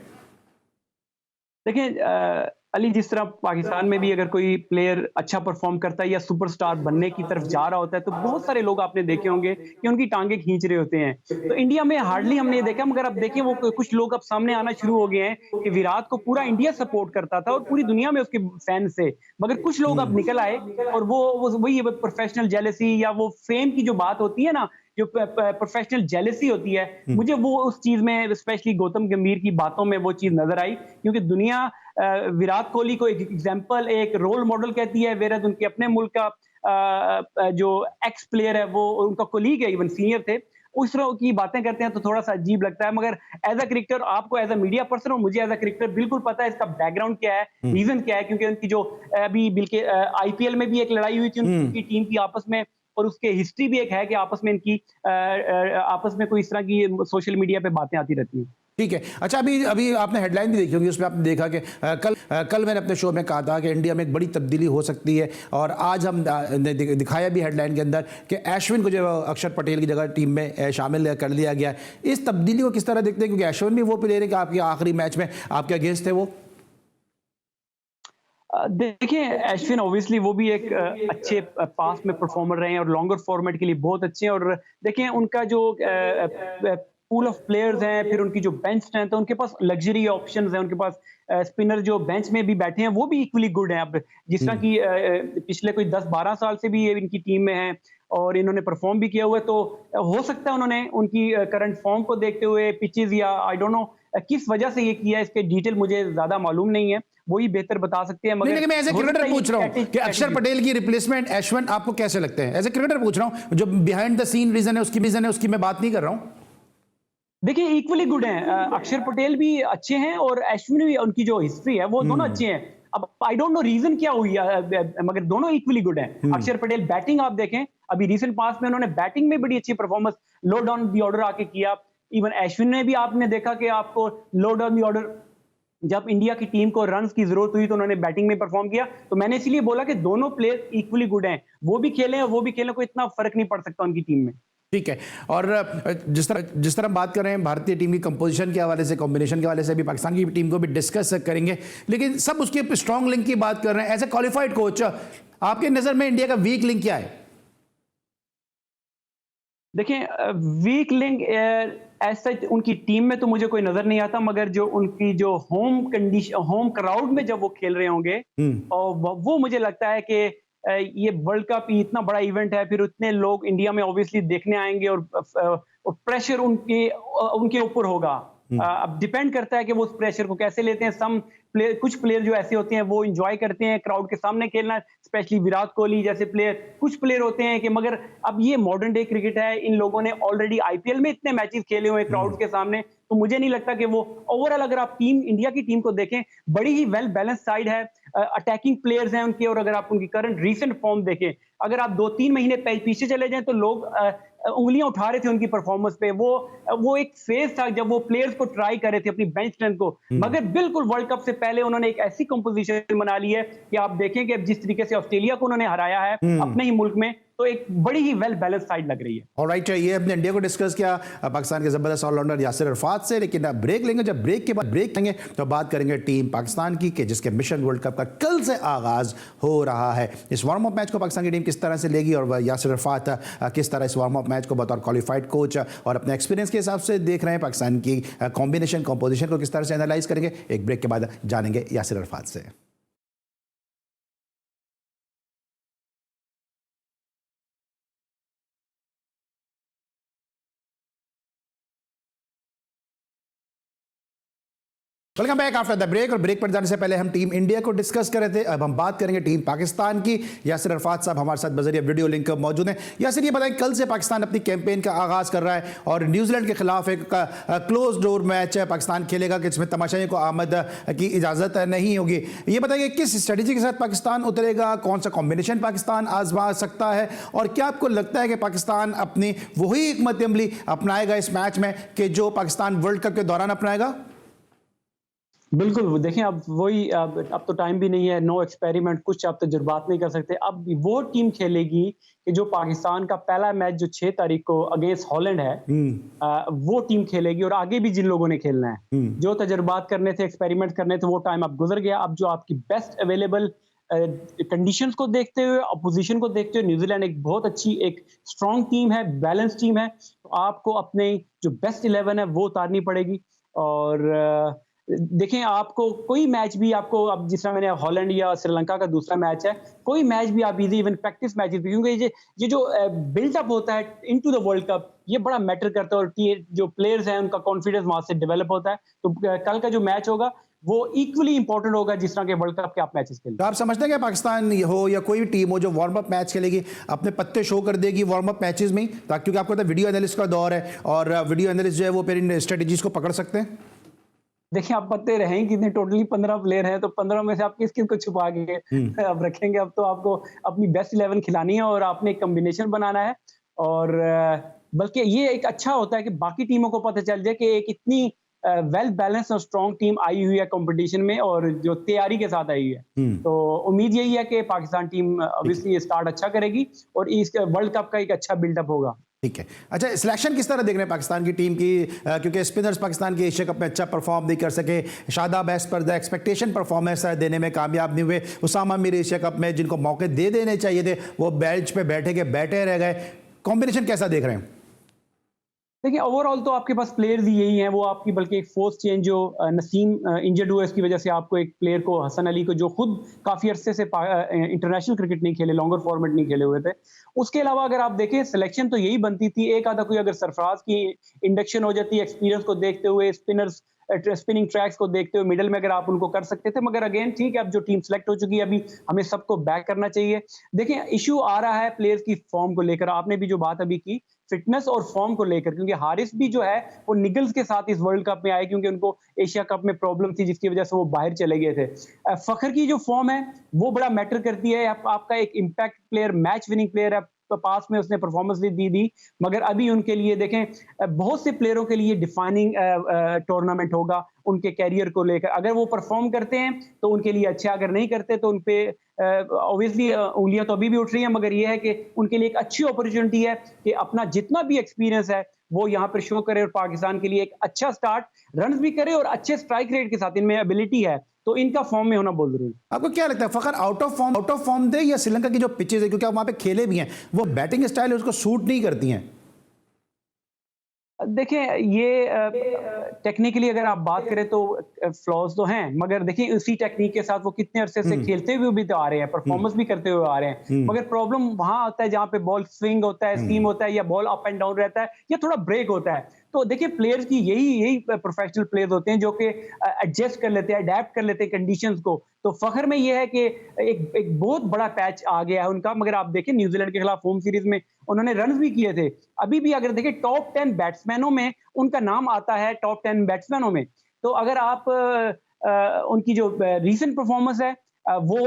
देखिए अली, जिस तरह पाकिस्तान में भी अगर कोई प्लेयर अच्छा परफॉर्म करता है या सुपरस्टार बनने की तरफ जा रहा होता है, तो बहुत सारे लोग आपने देखे होंगे कि उनकी टांगे खींच रहे होते हैं। तो इंडिया में हार्डली हमने ये देखा, मगर अब देखिए वो कुछ लोग अब सामने आना शुरू हो गए हैं कि विराट को पूरा इंडिया सपोर्ट करता था और पूरी दुनिया में उसके फैन से, मगर कुछ लोग अब निकल आए, और वो वही प्रोफेशनल जेलसी या वो फेम की जो बात होती है ना, जो प्रोफेशनल जेलसी होती है, मुझे वो उस चीज में स्पेशली गौतम गंभीर की बातों में वो चीज नजर आई, क्योंकि दुनिया विराट कोहली को एक एग्जांपल, एक रोल मॉडल कहती है, वेरज उनके अपने मुल्क का जो एक्स प्लेयर है, वो उनका कोलीग है, इवन सीनियर थे, उस तरह की बातें करते हैं तो थोड़ा सा अजीब लगता है। मगर एज अ क्रिकेटर, आपको एज अ मीडिया पर्सन और मुझे एज अ क्रिकेटर बिल्कुल पता है इसका बैकग्राउंड क्या है, रीजन क्या है। क्योंकि उनकी जो अभी बल्कि आईपीएल में भी एक लड़ाई हुई थी उनकी टीम की आपस में, और उसके हिस्ट्री भी एक है कि आपस में इनकी आपस में कोई इस तरह की सोशल मीडिया पे बातें आती रहती हैं। ठीक है। अच्छा, अभी अभी आपने हेडलाइन भी देखी होगी, उसमें आपने देखा कि कल मैंने अपने शो में कहा था कि इंडिया में एक बड़ी तब्दीली हो सकती है, और आज हम ने दिखाया भी हेडलाइन के अंदर कि अश्विन को जो अक्षर पटेल की जगह टीम में शामिल कर लिया गया। इस तब्दीली को किस तरह देखते हैं, क्योंकि अश्विन भी वो प्लेयर है कि आपके आखिरी मैच में आपके अगेंस्ट थे वो? देखिए, अश्विन ऑब्वियसली वो भी एक अच्छे पास में परफॉर्मर रहे हैं और लॉन्गर फॉर्मेट के लिए बहुत अच्छे हैं। और देखें उनका जो पूल ऑफ प्लेयर्स हैं, फिर उनकी जो बेंच स्ट्रेंथ है, उनके पास लग्जरी ऑप्शंस हैं, उनके पास स्पिनर जो बेंच में भी बैठे हैं वो भी इक्वली गुड हैं। अब जिस तरह की पिछले कोई 10-12 साल से भी ये इनकी टीम में है और इन्होंने परफॉर्म भी किया हुआ है, तो हो सकता है उन्होंने उनकी करंट फॉर्म को देखते हुए पिचेस या आई डोंट नो किस वजह से ये किया, इसके डिटेल मुझे ज्यादा मालूम नहीं है, वही बेहतर बता सकते हैं। नहीं, लेकिन मैं एज ए क्रिकेटर पूछ रहा हूं कि अक्षर पटेल की रिप्लेसमेंट अश्विन आपको कैसे लगते हैं? एज ए क्रिकेटर पूछ रहा हूं, जो बिहाइंड द सीन रीजन है उसकी मैं बात नहीं कर रहा हूं। देखिए, इक्वली गुड हैं। अक्षर पटेल भी अच्छे हैं और अश्विन भी, उनकी जो हिस्ट्री है वो दोनों अच्छे हैं। अब आई डोंट नो रीजन क्या हुई है, मगर दोनों इक्वली गुड हैं। अक्षर पटेल बैटिंग आप देखें, अभी रिसेंट पास में उन्होंने बैटिंग में बड़ी अच्छी performance low down the order आके किया। इवन अश्विन ने भी आपने देखा कि आपको लो डाउन द ऑर्डर जब इंडिया की टीम को रन्स की जरूरत हुई तो उन्होंने बैटिंग में परफॉर्म किया। तो मैंने इसलिए बोला कि दोनों प्लेयर इक्वली गुड हैं, वो भी खेलें और वो भी खेलें, कोई इतना फर्क नहीं पड़ सकता उनकी टीम में। ठीक है। और जिस तरह हम बात कर रहे हैं भारतीय टीम की कंपोजिशन के हवाले से, कॉम्बिनेशन के हवाले से, भी पाकिस्तान की टीम को भी डिस्कस करेंगे, लेकिन सब उसके स्ट्रॉन्ग लिंक की बात कर रहे हैं। एज ए क्वालिफाइड कोच, आपके नजर में इंडिया का वीक लिंक क्या है? देखें, वीक लिंक ऐसा उनकी टीम में तो मुझे कोई नजर नहीं आता, मगर जो उनकी जो होम कंडीशन, होम क्राउड में जब वो खेल रहे होंगे, और वो मुझे लगता है कि ये वर्ल्ड कप इतना बड़ा इवेंट है, फिर उतने लोग इंडिया में ऑब्वियसली देखने आएंगे और प्रेशर उनके ऊपर होगा। अब डिपेंड करता है कि वो उस प्रेशर को कैसे लेते हैं। कुछ प्लेयर जो ऐसे होते हैं वो एंजॉय करते हैं क्राउड के सामने खेलना, स्पेशली विराट कोहली जैसे प्लेयर। कुछ प्लेयर होते हैं कि मगर अब ये मॉडर्न डे क्रिकेट है, इन लोगों ने ऑलरेडी आईपीएल में इतने मैचेस खेले हुए हैं क्राउड के सामने, तो मुझे नहीं लगता कि वो ओवरऑल, अगर आप इंडिया की टीम को देखें, बड़ी ही वेल बैलेंस साइड है। अटैकिंग प्लेयर्स हैं उनके, और अगर आप उनकी करंट रीसेंट फॉर्म देखें, अगर आप 2-3 महीने पीछे चले जाएं तो लोग उंगलियां उठा रहे थे उनकी परफॉर्मेंस पे। वो एक फेज था जब वो प्लेयर्स को ट्राई कर रहे थे अपनी बेंच स्ट्रेंथ को, मगर बिल्कुल वर्ल्ड कप से पहले उन्होंने एक ऐसी कंपोजिशन बना ली है कि आप देखें कि जिस तरीके से ऑस्ट्रेलिया को उन्होंने हराया है अपने ही मुल्क में, तो एक बड़ी ही वेल बैलेंस साइड लग रही है। ऑलराइट, ये अपने इंडिया को डिस्कस किया पाकिस्तान के जबरदस्त ऑलराउंडर यासिर अरफात से, लेकिन अब ब्रेक लेंगे। जब ब्रेक के बाद ब्रेक लेंगे तो बात करेंगे टीम पाकिस्तान की, कि जिसके मिशन वर्ल्ड कप का कल से आगाज हो रहा है। इस वार्म अप मैच को पाकिस्तान की टीम किस तरह से लेगी, और यासिर अरफात किस तरह इस वार्म अप मैच को बतौर क्वालिफाइड कोच और अपने एक्सपीरियंस के हिसाब से देख रहे हैं, पाकिस्तान की कॉम्बिनेशन कंपोजिशन को किस तरह से एनालाइज करेंगे, एक ब्रेक के बाद जानेंगे यासिर अरफात से। Welcome back after the break. और ब्रेक पर जाने से पहले हम टीम इंडिया को डिस्कस कर रहे थे, अब हम बात करेंगे टीम पाकिस्तान की। यासिर अरफात साहब हमारे साथ बजरिया वीडियो लिंक मौजूद हैं। यासिर, ये बताएं, कल से पाकिस्तान अपनी कैंपेन का आगाज कर रहा है और न्यूजीलैंड के खिलाफ एक क्लोज डोर मैच पाकिस्तान खेलेगा, कि इसमें तमाशाइयों को आमद की इजाजत नहीं होगी। ये बताइए किस स्ट्रेटेजी के साथ पाकिस्तान उतरेगा, कौन सा कॉम्बिनेशन पाकिस्तान आजमा सकता है, और क्या आपको लगता है कि पाकिस्तान अपनी वही हिकमत अमली अपनाएगा इस मैच में कि जो पाकिस्तान वर्ल्ड कप के दौरान अपनाएगा? बिल्कुल, देखें, अब तो टाइम भी नहीं है, नो एक्सपेरिमेंट, कुछ आप तजुर्बात नहीं कर सकते। अब वो टीम खेलेगी कि जो पाकिस्तान का पहला मैच जो 6 तारीख को अगेंस्ट हॉलैंड है, वो टीम खेलेगी, और आगे भी जिन लोगों ने खेलना है, जो तजुर्बात करने थे, एक्सपेरिमेंट करने थे, वो टाइम अब गुजर गया। अब जो आपकी बेस्ट अवेलेबल कंडीशंस को देखते हुए, अपोजिशन को देखते हुए, न्यूजीलैंड एक बहुत अच्छी, एक स्ट्रॉन्ग टीम है, बैलेंस टीम है, तो आपको अपने जो बेस्ट 11 है वो उतारनी पड़ेगी। और देखें, आपको कोई मैच भी, आपको अब जिस तरह मैंने हॉलैंड या श्रीलंका का दूसरा मैच है, कोई मैच भी आप इवन प्रैक्टिस मैचेस भी, क्योंकि ये जो बिल्डअप होता है इनटू द वर्ल्ड कप, ये बड़ा मैटर करता है, और जो प्लेयर्स हैं उनका कॉन्फिडेंस वहां से डेवलप होता है। तो कल का जो मैच होगा वो इक्वली इंपॉर्टेंट होगा जिस तरह के वर्ल्ड कप के आप मैचेस खेलते तो आप समझते हैं कि पाकिस्तान हो या कोई भी टीम हो जो वार्म अप मैच खेलेगी अपने पत्ते शो कर देगी वार्म अप मैचेस में ही, ताकि क्योंकि आपको पता है वीडियो एनालिस्ट का दौर है और वीडियो एनालिस्ट जो है वो फिर इन स्ट्रेटेजीज को पकड़ सकते हैं। देखिए आप पत्ते रहें कितने, टोटली 15 प्लेयर हैं तो 15 में से आप किस किस को छुपा के अब रखेंगे। अब तो आपको अपनी बेस्ट 11 खिलानी है और आपने एक कॉम्बिनेशन बनाना है। और बल्कि ये एक अच्छा होता है कि बाकी टीमों को पता चल जाए कि एक इतनी वेल बैलेंस और स्ट्रॉन्ग टीम आई हुई है कंपटीशन में और जो तैयारी के साथ आई हुई है। तो उम्मीद यही है कि पाकिस्तान टीम ऑब्वियसली स्टार्ट अच्छा करेगी और इस वर्ल्ड कप का एक अच्छा बिल्डअप होगा। ठीक है, अच्छा सिलेक्शन किस तरह देख रहे हैं पाकिस्तान की टीम की, क्योंकि स्पिनर्स पाकिस्तान के एशिया कप में अच्छा परफॉर्म नहीं कर सके, Shadab as per the expectation performance देने में कामयाब नहीं हुए, उसामा मीर एशिया कप में जिनको मौके दे देने चाहिए थे वो बेंच पे बैठे रह गए, कॉम्बिनेशन कैसा देख रहे हैं? देखिए ओवरऑल तो आपके पास प्लेयर्स ही यही हैं, वो आपकी बल्कि एक फोर्स चेंज जो नसीम इंजर्ड हुआ इसकी वजह से आपको एक प्लेयर को, हसन अली को, जो खुद काफ़ी अरसे से इंटरनेशनल क्रिकेट नहीं खेले, लॉन्गर फॉर्मेट नहीं खेले हुए थे। उसके अलावा अगर आप देखें सिलेक्शन तो यही बनती थी, एक आधा कोई अगर सरफराज की इंडक्शन हो जाती, एक्सपीरियंस को देखते हुए, स्पिनिंग ट्रैक्स को देखते हुए मिडल में अगर आप उनको कर सकते थे। मगर अगेन ठीक है, अब जो टीम सेलेक्ट हो चुकी है अभी हमें सबको बैक करना चाहिए। देखिए इशू आ रहा है प्लेयर्स की फॉर्म को लेकर, आपने भी जो बात अभी की फिटनेस और फॉर्म को लेकर, क्योंकि हारिस भी जो है वो निगल्स के साथ इस वर्ल्ड कप में आए क्योंकि उनको एशिया कप में प्रॉब्लम थी जिसकी वजह से वो बाहर चले गए थे। फखर की जो फॉर्म है वो बड़ा मैटर करती है, आपका एक impact player, match winning player है, पास में उसने परफॉर्मेंस भी दी मगर अभी उनके लिए देखें बहुत से प्लेयरों के लिए डिफाइनिंग टूर्नामेंट होगा उनके कैरियर को लेकर। अगर वो परफॉर्म करते हैं तो उनके लिए अच्छा, अगर नहीं करते तो उनपे ऑब्वियसली उंगलियां तो अभी भी उठ रही हैं, मगर ये है कि उनके लिए एक अच्छी अपॉर्चुनिटी है कि अपना जितना भी एक्सपीरियंस है वो यहाँ पर शो करे और पाकिस्तान के लिए एक अच्छा स्टार्ट, रन भी करे और अच्छे स्ट्राइक रेट के साथ इनमें एबिलिटी है तो इनका फॉर्म में होना बहुत जरूरी है। आपको क्या लगता है फखर आउट ऑफ फॉर्म दे या श्रीलंका की जो पिचेस है, क्योंकि आप वहां पे खेले भी हैं, वो बैटिंग स्टाइल है उसको सूट नहीं करती हैं? देखिए ये टेक्निकली अगर आप बात करें तो फ्लॉज तो हैं, मगर देखिए उसी टेक्निक के साथ वो कितने अरसे से खेलते हुए भी तो आ रहे हैं, परफॉर्मेंस भी करते हुए आ रहे हैं। मगर प्रॉब्लम वहां आता है जहां पे बॉल स्विंग होता है, सीम होता है, या बॉल अप एंड डाउन रहता है, या थोड़ा ब्रेक होता है। तो देखिए प्लेयर्स की यही प्रोफेशनल प्लेयर्स होते हैं जो कि एडजस्ट कर लेते हैं, अडेप्ट कर लेते हैं कंडीशंस को। तो फखर में यह है कि एक बहुत बड़ा पैच आ गया है उनका। मगर आप देखें न्यूजीलैंड के खिलाफ होम सीरीज में उन्होंने रन भी किए थे। अभी भी अगर देखें टॉप 10 बैट्समैनों में उनका नाम आता है, टॉप 10 बैट्समैनों में। तो अगर आप उनकी जो रीसेंट परफॉर्मेंस है वो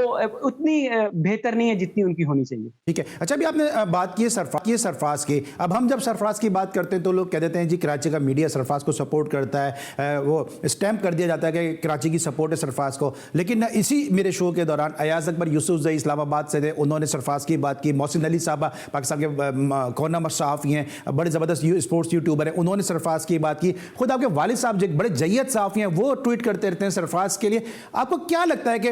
उतनी बेहतर नहीं है जितनी उनकी होनी चाहिए। ठीक है, अच्छा अभी आपने बात की है सरफराज की। अब हम जब सरफराज की बात करते हैं तो लोग कह देते हैं जी कराची का मीडिया सरफराज को सपोर्ट करता है, वो स्टैंप कर दिया जाता है कि कराची की सपोर्ट है सरफराज को। लेकिन इसी मेरे शो के दौरान अयाज अकबर यूसुफ इस्लामाबाद से थे, उन्होंने सरफराज की बात की। मोहसिन अली साहब पाकिस्तान के कौन नंबर सहाफ़ी हैं, बड़े ज़बरदस्त स्पोर्ट्स यूट्यूबर हैं, उन्होंने सरफराज की बात की। खुद आपके वालिद साहब जो बड़े जय्यद सहाफ़ी हैं वो ट्वीट करते रहते हैं सरफराज के लिए। आपको क्या लगता है कि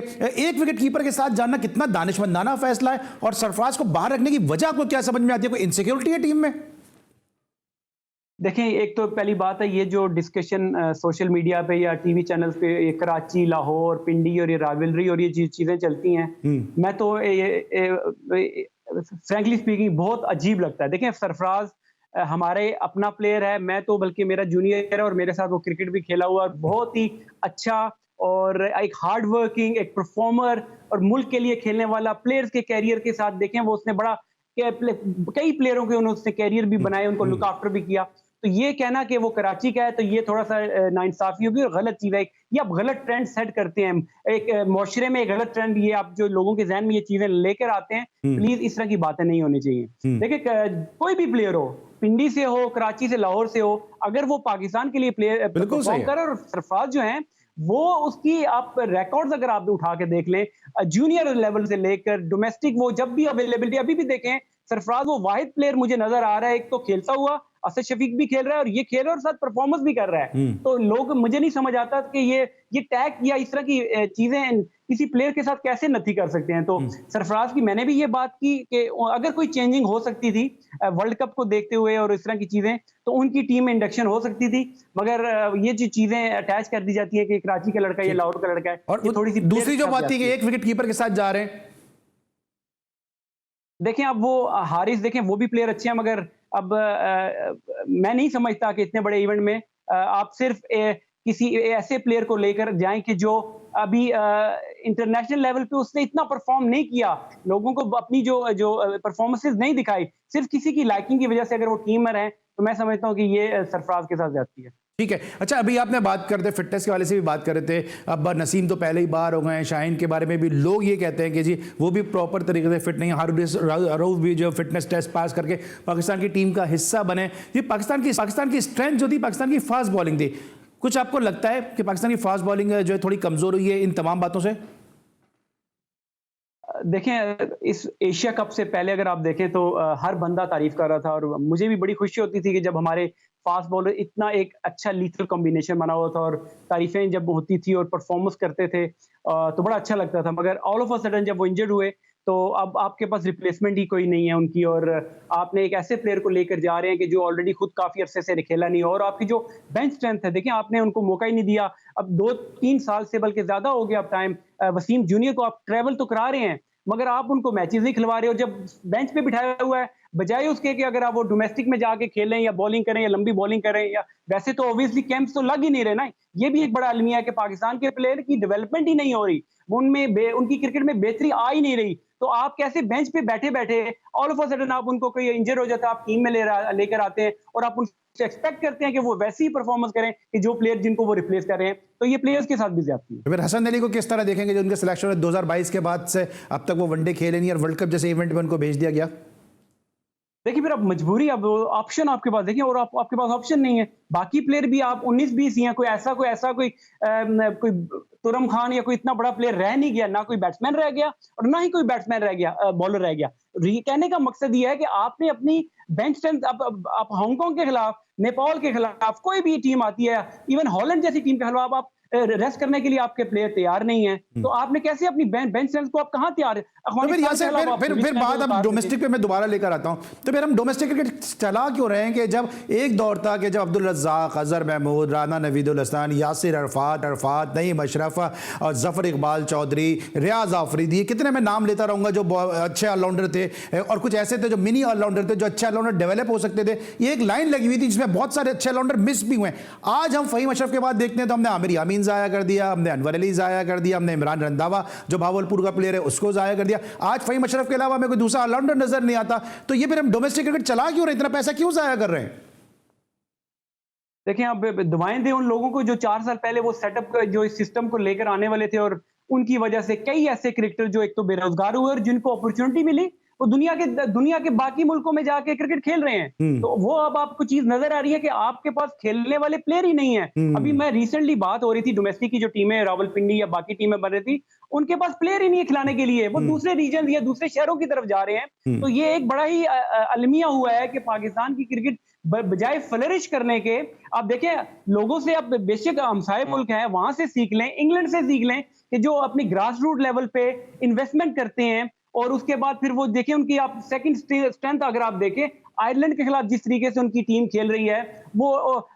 एक विकेट कीपर के साथ जाना कितना दानिशमंदाना फैसला है, और सरफराज को बाहर रखने की वजह आपको क्या समझ में आती है? कोई इनसिक्योरिटी है टीम में? देखें एक तो पहली बात है ये जो डिस्कशन सोशल मीडिया पे या टीवी चैनल्स पे ये कराची, लाहौर, पिंडी और ये राइवलरी और ये चीजें चलती हैं, मैं तो फ्रैंकली स्पीकिंग बहुत अजीब लगता है। देखें सरफराज हमारे अपना प्लेयर है, मैं तो बल्कि मेरा जूनियर है और मेरे साथ वो क्रिकेट भी खेला हुआ, बहुत ही अच्छा और एक हार्ड वर्किंग, एक परफॉर्मर और मुल्क के लिए खेलने वाला। प्लेयर्स के कैरियर के साथ देखें वो उसने बड़ा कई प्लेयरों के उसने कैरियर भी बनाए, उनको लुक आफ्टर भी किया। तो ये कहना कि वो कराची का है तो ये थोड़ा सा नाइंसाफी होगी और गलत चीज़ है। ये आप गलत ट्रेंड सेट करते हैं, एक मुआशरे में एक गलत ट्रेंड, ये आप जो लोगों के जहन में ये चीजें लेकर आते हैं, प्लीज इस तरह की बातें नहीं होनी चाहिए। देखिए कोई भी प्लेयर हो, पिंडी से हो, कराची से, लाहौर से हो, अगर वो पाकिस्तान के लिए प्लेयर परफॉर्म करे, और सरफराज जो है वो उसकी आप रिकॉर्ड्स अगर आप उठा के देख लें जूनियर लेवल से लेकर डोमेस्टिक, वो जब भी अवेलेबिलिटी, अभी भी देखें सरफराज वो वाहिद प्लेयर मुझे नजर आ रहा है, एक तो खेलता हुआ, असद शफीक भी खेल रहा है और ये खेल रहा है और साथ परफॉर्मेंस भी कर रहा है। तो लोग, मुझे नहीं समझ आता कि ये टैग या इस तरह की चीजें किसी प्लेयर के साथ कैसे नथी कर सकते हैं। तो सरफराज की मैंने भी ये बात की कि अगर कोई चेंजिंग हो सकती थी वर्ल्ड कप को देखते हुए और इस तरह की चीजें, तो उनकी टीम में इंडक्शन हो सकती थी। मगर ये जो चीजें अटैच कर दी जाती है कि कराची का लड़का, ये लाहौर का लड़का है, और थोड़ी सी दूसरी जो बात थी कि एक विकेट कीपर के साथ जा रहे हैं। देखें अब वो हारिस, देखें वो भी प्लेयर अच्छे हैं, मगर अब मैं नहीं समझता कि इतने बड़े इवेंट में आप सिर्फ किसी ऐसे प्लेयर को लेकर जाएं कि जो अभी इंटरनेशनल लेवल पे उसने इतना परफॉर्म नहीं किया, लोगों को अपनी जो जो परफॉर्मेंसेज नहीं दिखाई, सिर्फ किसी की लाइकिंग की वजह से अगर वो टीम में रहें, तो मैं समझता हूँ कि ये सरफराज के साथ जाती है। ठीक है। अच्छा, अभी आपने बात करते फिटनेस के वाले से भी बात कर रहे थे। अब नसीम तो पहले ही बाहर हो गए हैं, शाहीन के बारे में भी लोग ये कहते हैं कि जी वो भी प्रॉपर तरीके से फिट नहीं है। हारूफ भी जो फिटनेस टेस्ट पास करके पाकिस्तान की टीम का हिस्सा बने। ये पाकिस्तान की स्ट्रेंथ जो थी, पाकिस्तान की फास्ट बॉलिंग थी। कुछ आपको लगता है कि पाकिस्तान की फास्ट बॉलिंग जो है थोड़ी कमजोर हुई है इन तमाम बातों से? देखें, इस एशिया कप से पहले अगर आप देखें तो हर बंदा तारीफ कर रहा था, और मुझे भी बड़ी खुशी होती थी कि जब हमारे फास्ट बॉलर इतना एक अच्छा लीथल कॉम्बिनेशन बना हुआ था और तारीफें जब होती थी और परफॉर्मेंस करते थे, तो बड़ा अच्छा लगता था। मगर ऑल ऑफ अ सडन जब वो इंजर्ड हुए, तो अब आपके पास रिप्लेसमेंट ही कोई नहीं है उनकी, और आपने एक ऐसे प्लेयर को लेकर जा रहे हैं कि जो ऑलरेडी खुद काफी अरसे से खेला नहीं, और आपकी जो बेंच स्ट्रेंथ है, देखिए आपने उनको मौका ही नहीं दिया। अब 2-3 साल से बल्कि ज्यादा हो गया अब टाइम, वसीम जूनियर को आप ट्रेवल तो करा रहे हैं, मगर आप उनको मैचेस नहीं खिलवा रहे हो। जब बेंच पे बिठाया हुआ है, बजाय उसके कि अगर आप वो डोमेस्टिक में जाके खेलें या बॉलिंग करें या लंबी बॉलिंग करें, या वैसे तो ऑब्वियसली कैंप्स तो लग ही नहीं रहे ना। ये भी एक बड़ा अलमिया है कि पाकिस्तान के प्लेयर की डेवलपमेंट ही नहीं हो रही, उनमें उनकी क्रिकेट में बेहतरी आ ही नहीं रही। तो आप कैसे बेंच पे बैठे बैठे ऑल ऑफ अ सडन आप उनको कोई इंजर हो जाता है, आप टीम में लेकर आते हैं, और आप उनसे एक्सपेक्ट करते हैं कि वो वैसी ही परफॉर्मेंस करें कि जो प्लेयर जिनको वो रिप्लेस कर रहे हैं। तो ये प्लेयर्स के साथ भी ज्यादती है। फिर हसन अली को किस तरह देखेंगे जो उनके सिलेक्शन है 2022 के बाद से अब तक वो वनडे खेले नहीं और वर्ल्ड कप जैसे इवेंट में उनको भेज दिया गया? देखिए, फिर अब मजबूरी, अब ऑप्शन आपके पास देखिए, और आपके पास ऑप्शन नहीं है। बाकी प्लेयर भी आप 19-20 हैं, कोई ऐसा कोई तुरम खान या कोई इतना बड़ा प्लेयर रह नहीं गया, ना कोई बैट्समैन रह गया और ना ही कोई बैट्समैन रह गया, बॉलर रह गया। कहने का मकसद ये है कि आपने अपनी बेंच स्ट्रेंथ, आप हांगकांग के खिलाफ, नेपाल के खिलाफ, कोई भी टीम आती है, इवन हॉलैंड जैसी टीम के खिलाफ आप रेस्ट करने के लिए आपके प्लेयर तैयार नहीं है, तो आपने कैसे अपनी बेंच स्ट्रेंथ को आप कहां तैयार है? तो फिर यहाँ से फिर बात अब डोमेस्टिक पे मैं दोबारा लेकर आता हूं। तो फिर हम डोमेस्टिक क्रिकेट चला क्यों रहे हैं कि जब एक दौर था कि जब अब्दुल रज़्ज़ाक, अजहर महमूद, राना नवीदुल हसन, यासिर अरफात, नईम अशरफ और जफर इकबाल चौधरी, रियाज आफरीदी, कितने मैं नाम लेता रहूंगा जो अच्छे ऑलराउंडर थे, और कुछ ऐसे थे जो मिनी ऑलराउंडर थे, जो अच्छे ऑलराउंडर डेवलप हो सकते थे। ये एक लाइन लगी हुई थी जिसमें बहुत सारे अच्छे ऑलराउंडर मिस भी हुए। आज हम फ़हीम अशरफ के बाद देखते हैं तो हमने आमिर यामीन ज़ाया कर दिया, हमने अनवर अली ज़ाया कर दिया, हमने इमरान रंधावा जो भावलपुर का प्लेयर है उसको ज़ाया कर दिया। आज फ़हीम अशरफ के अलावा हमें कोई दूसरा ऑलराउंडर नजर नहीं आता। तो ये फिर हम डोमेस्टिक क्रिकेट चला क्यों रहे, इतना पैसा क्यों ज़ाया कर रहे हैं? देखें, अब दुआएं दें उन लोगों को जो 4 साल पहले वो सेटअप जो इस सिस्टम को लेकर आने वाले थे, और उनकी वजह से कई ऐसे क्रिकेटर जो एक तो बेरोजगार हुए और जिनको अपॉर्चुनिटी मिली वो दुनिया के बाकी मुल्कों में जाके क्रिकेट खेल रहे हैं। तो वो अब आपको चीज नजर आ रही है कि आपके पास खेलने वाले प्लेयर ही नहीं है। अभी मैं रिसेंटली बात हो रही थी, डोमेस्टिक की जो टीमें रावलपिंडी या बाकी टीमें बन रही थी, उनके पास प्लेयर ही नहीं है खिलाने के लिए, वो दूसरे रीजन या दूसरे शहरों की तरफ जा रहे हैं। तो ये एक बड़ा ही अलमिया हुआ है कि पाकिस्तान की क्रिकेट बजाय फ्लरिश करने के, आप देखें लोगों से, आप बेशक हमसाये मुल्क हैं वहां से सीख लें, इंग्लैंड से सीख लें कि जो अपनी ग्रास रूट लेवल पे इन्वेस्टमेंट करते हैं, और उसके बाद फिर वो देखें उनकी, आप सेकंड स्ट्रेंथ अगर आप देखें आयरलैंड के खिलाफ जिस तरीके से उनकी टीम खेल रही है, वो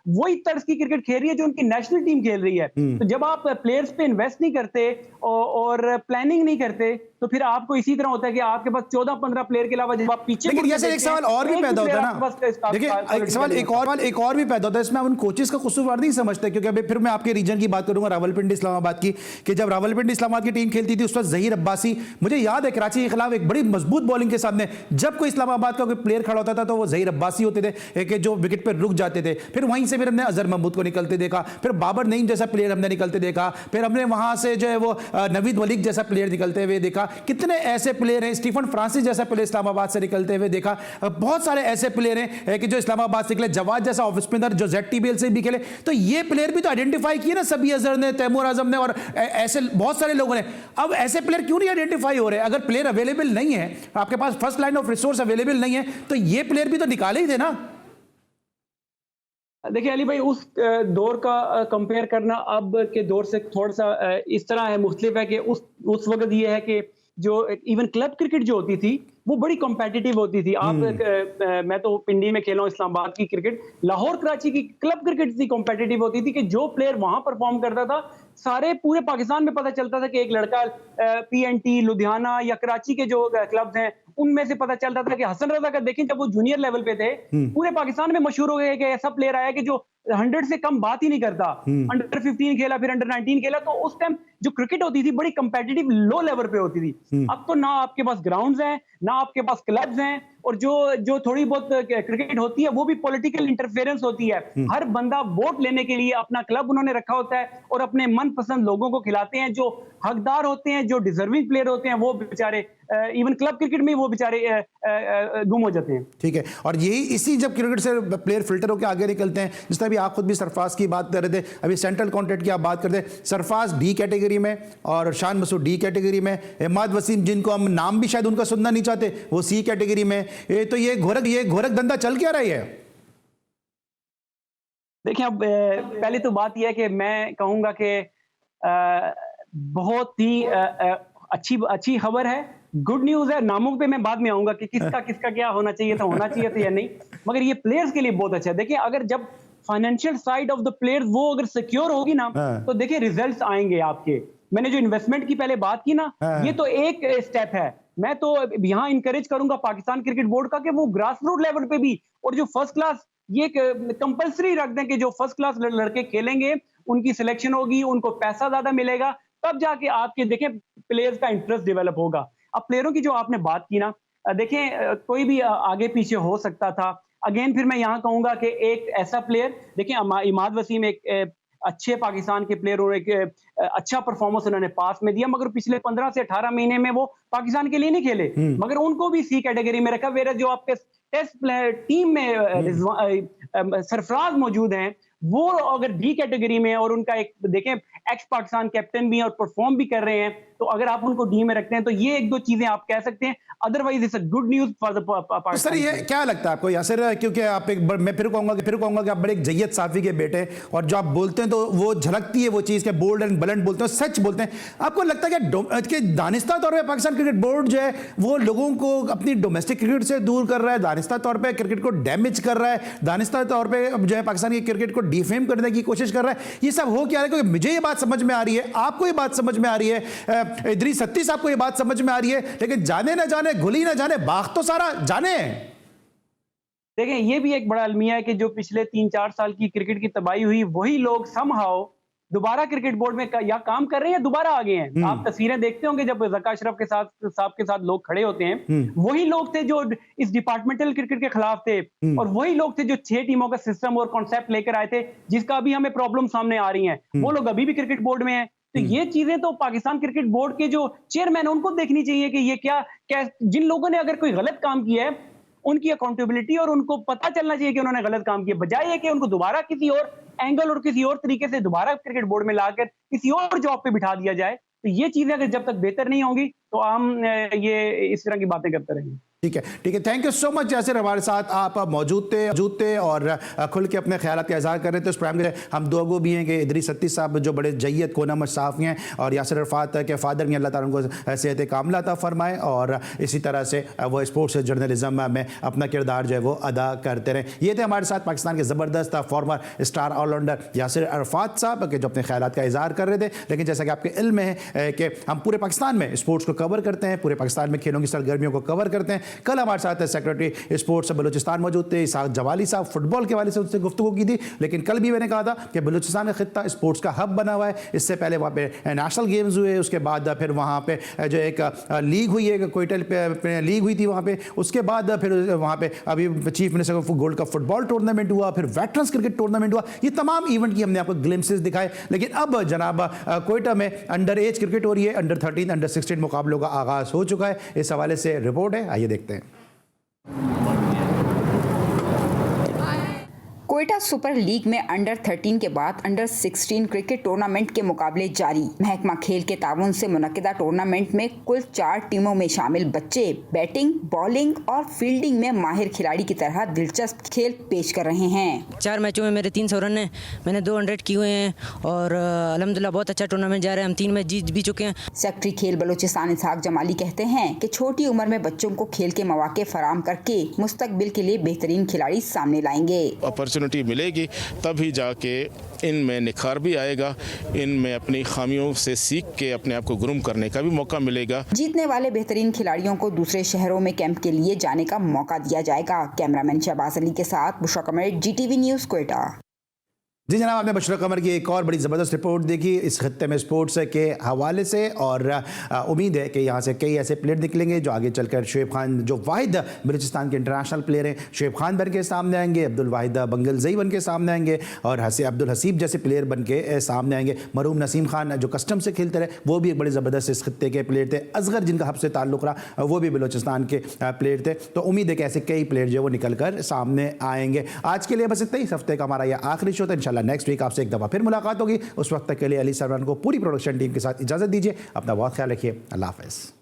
वही तर्ज की क्रिकेट खेल रही है जो उनकी नेशनल टीम खेल रही है। तो जब आप प्लेयर्स पे इन्वेस्ट नहीं करते और प्लानिंग नहीं करते, तो फिर आपको इसी तरह होता है कि आपके पास 14-15 प्लेयर के अलावा जब आप पीछे, लेकिन जैसे एक सवाल और भी पैदा होता है ना, देखिए एक सवाल एक और भी पैदा होता है, इसमें उन कोचेस का कसूरवार नहीं समझते, क्योंकि अभी फिर मैं आपके रीजन की बात करूंगा, रावलपिंडी इस्लामाबाद की, कि जब रावलपिंडी इस्लामाबाद की टीम खेलती थी उस वक्त ज़हीर अब्बासी, मुझे याद है कराची के खिलाफ एक बड़ी मजबूत बॉलिंग के सामने जब कोई इस्लामाबाद का कोई प्लेयर खड़ा होता था तो वो ज़हीर अब्बासी होते थे कि जो विकेट पर रुक जाते थे। फिर वहीं से फिर हमने अजहर महमूद को निकलते देखा, फिर बाबर नईम जैसा प्लेयर हमने निकलते देखा, फिर हमने वहां से जो है वो नवीद मलिक जैसा प्लेयर निकलते हुए देखा। कितने ऐसे प्लेयर हैं, स्टीफन फ्रांसिस जैसा प्लेयर इस्लामाबाद से निकलते हुए देखा। बहुत सारे ऐसे प्लेयर हैं कि जो इस्लामाबाद से निकले, जवाद जैसा ऑफ स्पिनर जो ZTBL से भी खेले। तो ये प्लेयर भी तो आइडेंटिफाई किए ना सभी अजहर ने, तैमूर आजम ने, और ऐसे बहुत सारे लोगों ने। अब ऐसे प्लेयर क्यों नहीं आइडेंटिफाई हो रहे? अगर प्लेयर अवेलेबल नहीं है, आपके पास first line of resource available नहीं है, तो ये प्लेयर भी तो निकाले ही थे ना। देखिए अली भाई, उस दौर का कंपेयर करना अब के दौर से थोड़ा सा इस तरह है, मुख्तलिफ है कि उस वक्त ये है कि जो इवन क्लब क्रिकेट जो होती थी वो बड़ी कॉम्पिटिटिव होती थी। आप मैं तो पिंडी में खेला हूँ इस्लामाबाद की क्रिकेट, लाहौर कराची की क्लब क्रिकेट इतनी कॉम्पिटिटिव होती थी कि जो प्लेयर वहां परफॉर्म करता था सारे पूरे पाकिस्तान में पता चलता था कि एक लड़का PNT लुधियाना या कराची के जो क्लब्स हैं उनमें से पता चलता था कि हसन रजा का देखें, जब वो जूनियर लेवल पे थे, पूरे पाकिस्तान में मशहूर हो गए कि ऐसा प्लेयर आया कि जो 100 से कम बात ही नहीं करता। अंडर 15 खेला, फिर अंडर 19 खेला, तो उस टाइम जो क्रिकेट होती थी बड़ी कंपेटिटिव लो लेवल पे होती थी। अब तो ना आपके पास ग्राउंड्स हैं, ना आपके पास क्लब्स हैं, और जो थोड़ी बहुत क्रिकेट होती है वो भी पॉलिटिकल इंटरफेरेंस होती है। हर बंदा वोट लेने के लिए अपना क्लब उन्होंने रखा होता है और अपने मनपसंद लोगों को खिलाते हैं। जो हकदार होते हैं, जो डिजर्विंग प्लेयर होते हैं, वो बेचारे इवन क्लब क्रिकेट में वो बेचारे गुम हो जाते हैं। ठीक है, और यही इसी जब क्रिकेट से प्लेयर फिल्टर होकर आगे निकलते हैं, जिस तरह भी आप खुद भी सरफराज की बात कर रहे थे, अभी सेंट्रल कॉन्ट्रैक्ट की आप बात करते हैं, सरफराज डी कैटेगरी में और शान मसूद डी कैटेगरी में, इमाद वसीम जिनको हम नाम भी शायद उनका सुनना नहीं चाहते वो सी कैटेगरी में। तो ये घोरक धंधा चल क्या रही है? देखिए, अब पहली तो बात यह है कि मैं कहूंगा कि बहुत ही अच्छी खबर है, गुड न्यूज है। नामों पे मैं बाद में आऊंगा कि किसका क्या होना चाहिए था या नहीं, मगर ये प्लेयर्स के लिए बहुत अच्छा है। देखिए, अगर जब financial side of the players वो अगर सिक्योर होगी ना, तो देखिए रिजल्ट्स आएंगे आपके। मैंने जो इन्वेस्टमेंट की पहले बात की ना, ये तो एक स्टेप है। मैं तो यहाँ इंकरेज करूंगा पाकिस्तान क्रिकेट बोर्ड का कि वो ग्रास रूट लेवल पे भी, और जो फर्स्ट क्लास, ये कंपलसरी रख दें कि जो फर्स्ट क्लास लड़के खेलेंगे उनकी सिलेक्शन होगी, उनको पैसा ज्यादा मिलेगा, तब जाके आपके देखें प्लेयर्स का इंटरेस्ट डेवलप होगा। अब प्लेयरों की जो आपने बात की ना, देखें कोई भी आगे पीछे हो सकता था। अगेन फिर मैं यहाँ कहूंगा कि एक ऐसा प्लेयर, देखें इमाद वसीम एक अच्छे पाकिस्तान के प्लेयर और एक अच्छा परफॉर्मेंस उन्होंने पास में दिया, मगर पिछले 15 से 18 महीने में वो पाकिस्तान के लिए नहीं खेले, मगर उनको भी सी कैटेगरी में रखा। वेरा जो आपके टेस्ट प्लेयर टीम में सरफराज मौजूद हैं, वो अगर डी कैटेगरी में, और उनका एक देखें एक्स पाकिस्तान कैप्टन भी और परफॉर्म भी कर रहे हैं, तो अगर आप उनको डी में रखते हैं तो ये एक दो चीजें आप कह सकते हैं। Otherwise it's a good news for the Pakistan. Sir, ये क्या लगता है आपको यासिर, क्योंकि आप मैं फिर कहूंगा कि आप बड़े एक जय्यद साफी के बेटे, और जो आप बोलते हैं तो वो झलकती है वो चीज़ के, बोल्ड एंड ब्लंट बोलते हैं, सच बोलते हैं। आपको लगता है कि दानिस्ता तौर पर पाकिस्तान क्रिकेट बोर्ड जो है वो लोगों को अपनी डोमेस्टिक क्रिकेट से दूर कर रहा है, दानिस्ता तौर पर क्रिकेट को डैमेज कर रहा है, दानिस्ता तौर पर जो है पाकिस्तान की क्रिकेट को डिफेम करने की कोशिश कर रहा है? ये सब हो क्या रहा है? क्योंकि मुझे ये बात समझ में आ रही है, आपको ये बात समझ में आ रही है, इदरीस सत्ती साहब को ये बात समझ में आ रही है, लेकिन जाने ना जाने गुली ना जाने बाग तो सारा जाने। देखें, ये भी एक बड़ा अलमिया है कि जो पिछले 3-4 साल की क्रिकेट की तबाही हुई, वही लोग समहाउ दोबारा क्रिकेट बोर्ड में या काम कर रहे हैं या दोबारा आ गए हैं। आप तस्वीरें देखते होंगे जब ज़का अशरफ के साथ लोग खड़े होते हैं, वही लोग थे जो इस डिपार्टमेंटल क्रिकेट के खिलाफ थे, और वही लोग थे जो 6 टीमों का सिस्टम और कॉन्सेप्ट लेकर आए थे, जिसका अभी हमें प्रॉब्लम सामने आ रही है। वो लोग अभी भी क्रिकेट बोर्ड में हैं। तो ये चीजें तो पाकिस्तान क्रिकेट बोर्ड के जो चेयरमैन है उनको देखनी चाहिए कि ये क्या जिन लोगों ने अगर कोई गलत काम किया है, उनकी अकाउंटेबिलिटी और उनको पता चलना चाहिए कि उन्होंने गलत काम किया, बजाय कि उनको दोबारा किसी और एंगल और किसी और तरीके से दोबारा क्रिकेट बोर्ड में लाकर किसी और जॉब पे बिठा दिया जाए। तो ये चीजें अगर जब तक बेहतर नहीं होंगी तो हम ये इस तरह की बातें करते रहेंगे। ठीक है, thank you so much Yasir, हमारे साथ आप मौजूद थे और खुल के अपने ख्यालात का इज़हार कर रहे थे। उस प्रोग्राम के हम दो गो भी हैं कि इदरीस सत्ती साहब जो बड़े जय्यद कोनामत साफ़ी हैं, और यासिर अरफात के फादर में अल्लाह ताला उनको सेहत कामिला अता फरमाए, और इसी तरह से वो स्पोर्ट्स जर्नलिज्म में अपना किरदार जो है वो अदा करते रहें। ये थे हमारे साथ पाकिस्तान के ज़बरदस्त farmer star allrounder Yasir Arfat साहब के जो अपने ख्यालात का इज़हार कर रहे थे। लेकिन जैसा कि आपके इल्म में है कि हम पूरे पाकिस्तान में स्पोर्ट्स को कवर करते हैं, पूरे पाकिस्तान में खेलों की सरगर्मियों को कवर करते हैं। कल हमारे साथ सेक्रेटरी स्पोर्ट्स बलूचिस्तान मौजूद थे, इसाक जवाली साहब फुटबॉल के वाले से उससे गुफ्तगू की थी। लेकिन कल भी मैंने कहा था कि बलूचिस्तान का खित्ता स्पोर्ट्स का हब बना हुआ है। इससे पहले वहाँ पे नेशनल गेम्स हुए, उसके बाद फिर वहाँ पे जो एक लीग हुई है, कोयटा लीग हुई थी वहाँ पे, उसके बाद फिर वहाँ पे अभी चीफ मिनिस्टर गोल्ड का फुटबॉल टूर्नामेंट हुआ, फिर वेटरन्स क्रिकेट टूर्नामेंट हुआ। ये तमाम इवेंट की हमने आपको ग्लिम्सेस दिखाए। लेकिन अब जनाब कोयटा में अंडर एज क्रिकेट हो रही है, अंडर 13 अंडर 16 मुकाबलों का आगाज़ हो चुका है। इस हवाले से रिपोर्ट है, आइए देखते हैं। कोयटा सुपर लीग में अंडर 13 के बाद अंडर 16 क्रिकेट टूर्नामेंट के मुकाबले जारी। महकमा खेल के ताउन से मुनक्किदा टूर्नामेंट में कुल 4 टीमों में शामिल बच्चे बैटिंग, बॉलिंग और फील्डिंग में माहिर खिलाड़ी की तरह दिलचस्प खेल पेश कर रहे हैं। 4 मैचों में मेरे 300 रन हैं, मैंने 200 किए हुए हैं, और अल्हम्दुलिल्लाह बहुत अच्छा टूर्नामेंट जा रहा है। हम 3 मैच जीत भी चुके हैं। सेक्रेटरी खेल बलूचिस्तान इसाक जमाली कहते हैं कि छोटी उम्र में बच्चों को खेल के मौके फराहम करके मुस्तकबिल के लिए बेहतरीन खिलाड़ी सामने लाएंगे। अपॉर्चुनिटी मिलेगी तभी जाके इनमें निखार भी आएगा, इनमें अपनी खामियों से सीख के अपने आप को ग्रूम करने का भी मौका मिलेगा। जीतने वाले बेहतरीन खिलाड़ियों को दूसरे शहरों में कैंप के लिए जाने का मौका दिया जाएगा। कैमरामैन शहबाज अली के साथ बुशरा कमर, GTV न्यूज़, क्वेटा। जी जनाब, आपने बुशरा कमर की एक और बड़ी ज़बरदस्त रिपोर्ट देखी इस खत्ते में स्पोर्ट्स के हवाले से, और उम्मीद है कि यहाँ से कई ऐसे प्लेयर निकलेंगे जो आगे चलकर शोएब खान, जो वाहिद बलूचिस्तान के इंटरनेशनल प्लेयर हैं, शोएब खान बन के सामने आएंगे, अब्दुल वाहिद बंगलजई बन के सामने आएंगे, और अब्दुल हसीब जैसे प्लेयर बन के सामने आएंगे। मरूम नसीम खान जो कस्टम से खेलते रहे वो भी एक बड़े ज़बरदस्त इस खत्ते के प्लेयर थे। असगर जिनका हब से ताल्लुक़ रहा वो भी बलूचिस्तान के प्लेयर थे। तो उम्मीद है कि ऐसे कई प्लेयर जो वो निकल कर सामने आएंगे। आज के लिए बस इतना ही। इस हफ्ते का हमारा यह आखिरी शो था। इंशाल्लाह नेक्स्ट वीक आपसे एक दफ़ा फिर मुलाकात होगी। उस वक्त तक के लिए अली सलमान को पूरी प्रोडक्शन टीम के साथ इजाज़त दीजिए। अपना बहुत ख्याल रखिए। अल्लाह हाफ़िज़।